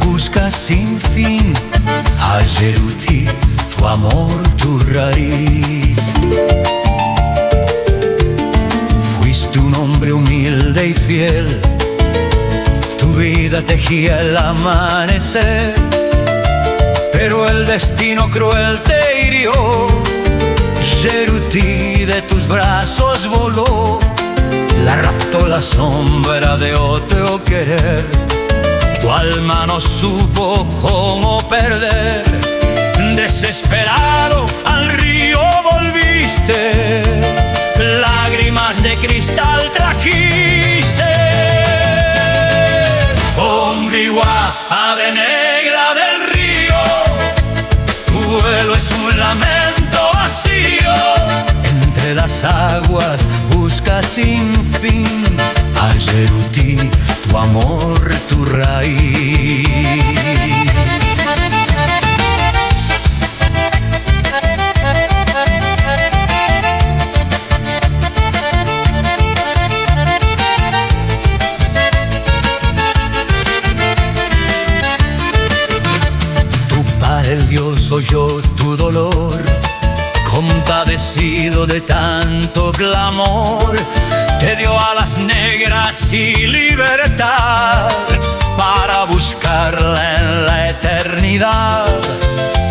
busca sin fin. Ayerutí, tu amor, tu raíz. Fuiste un hombre humilde y fiel, tu vida tejía el amanecer, pero el destino cruel te hirió. Ayerutí, de tus brazos voló, la raptó la sombra de otro querer. Tu alma no supo cómo perder, desesperado al río volviste, lágrimas de cristal trajiste. Ombligua, ave negra del río, tu vuelo es un lamento vacío. Entre las aguas busca sin fin. Ayerutí, tu amor, tu raíz. Tu padre el Dios oyó tu dolor, compadecido de tanto clamor, te dio alas negras y libertad para buscarla en la eternidad.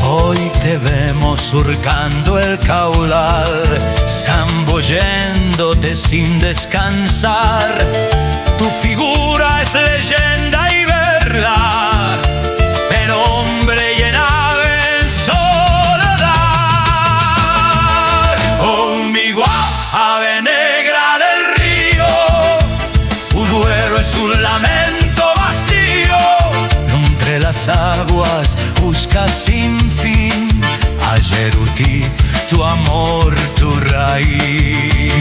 Hoy te vemos surcando el caudal, zambulléndote sin descansar. Tu figura es leyenda y verdad, pero hombre llenado en soledad. Ombligua, ave negra del río, tu duelo es un lamento vacío. Entre las aguas busca sin fin. Ayerutí, tu amor, tu raíz.